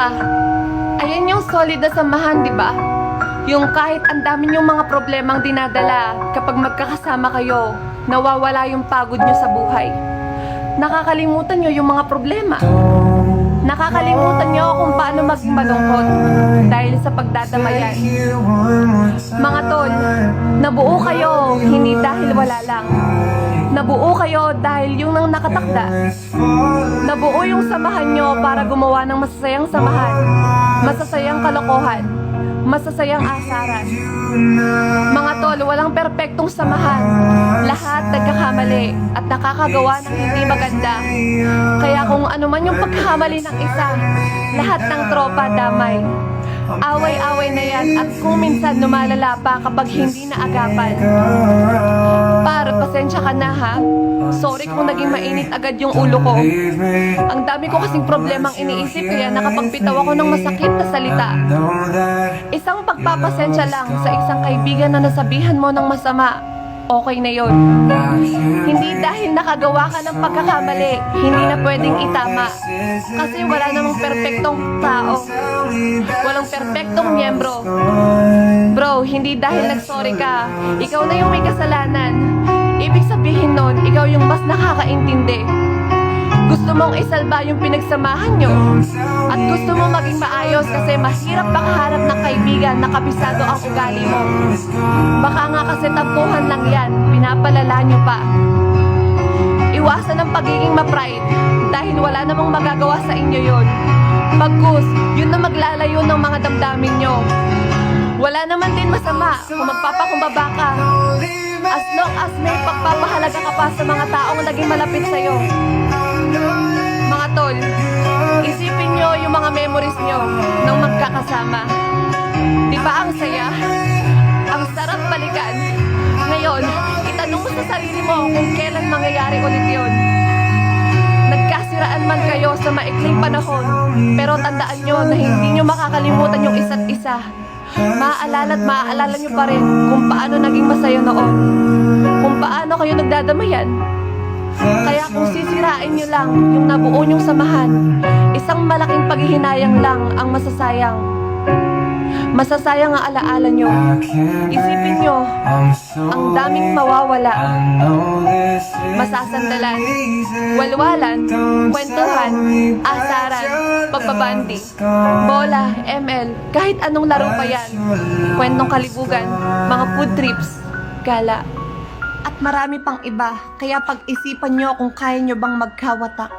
tropa. Ayan yung solid na samahan, di ba? Yung kahit ang dami yung mga problemang dinadala, kapag magkakasama kayo, nawawala yung pagod nyo sa buhay. Nakakalimutan nyo yung mga problema. Nakakalimutan nyo kung paano maging malungkot dahil sa pagdadamayan. Mga tol, nabuo kayo hindi dahil wala lang. Nabuo kayo dahil yung nang nakatakda. Nabuo yung samahan nyo para gumawa ng masasayang samahan, masasayang kalokohan, masasayang asaran. Mga tol, walang perpektong samahan. Lahat nagkakamali at nakakagawa ng hindi maganda. Kaya kung ano man yung pagkakamali ng isa, lahat ng tropa damay. Away-away na yan at kung minsan lumalala pa kapag hindi naagapan. Par, pasensya ka na ha. Sorry kung naging mainit agad yung ulo ko. Ang dami ko kasing problemang iniisip kaya nakapagpitaw ako ng masakit na salita. Isang pagpapasensya lang sa isang kaibigan na nasabihan mo ng masama. Okay na yon. Hindi dahil nakagawa ka ng pagkakamali, hindi na pwedeng itama. Kasi wala namang perpektong tao. Walang perpektong miyembro. Bro, hindi dahil nag-sorry ka, ikaw na yung may kasalanan. Ibig sabihin nun, ikaw yung mas nakakaintindi. Gusto mong isalba yung pinagsamahan nyo. At gusto mong maging maayos kasi mahirap makaharap ng kaibigan na kabisado ang ugali mo. Baka nga kasi tampuhan lang yan, pinapalala nyo pa. Iwasan ang pagiging ma-pride dahil wala namang magagawa sa inyo yon. Bagkus, yun na maglalayo ng mga damdamin nyo. Wala naman din masama kung magpapakumbaba ka. As long as may pagpapahalaga ka pa sa mga taong naging malapit sa'yo. Mga tol, isipin nyo yung mga memories nyo nang magkakasama. Di ba ang saya? Ang sarap balikan. Ngayon, itanong mo sa sarili mo kung kailan mangyayari ulit yun. Nagkasiraan man kayo sa maikling panahon, pero tandaan nyo na hindi nyo makakalimutan yung isa't isa. Maaalala at maaalala nyo pa rin kung paano naging masaya noon. Kung paano kayo nagdadamayan. Kaya kung sisirain nyo lang yung nabuo nyong samahan, isang malaking paghihinayang lang ang masasayang. Masasayang ang alaala nyo. Isipin nyo, ang daming mawawala. Masasandalan, walwalan, kwentuhan, asaran, pagbabandi, bola, ML, kahit anong laro pa yan. Kwentong kalibugan, mga food trips, gala, at marami pang iba. Kaya pag-isipan nyo kung kaya nyo bang magkawatak.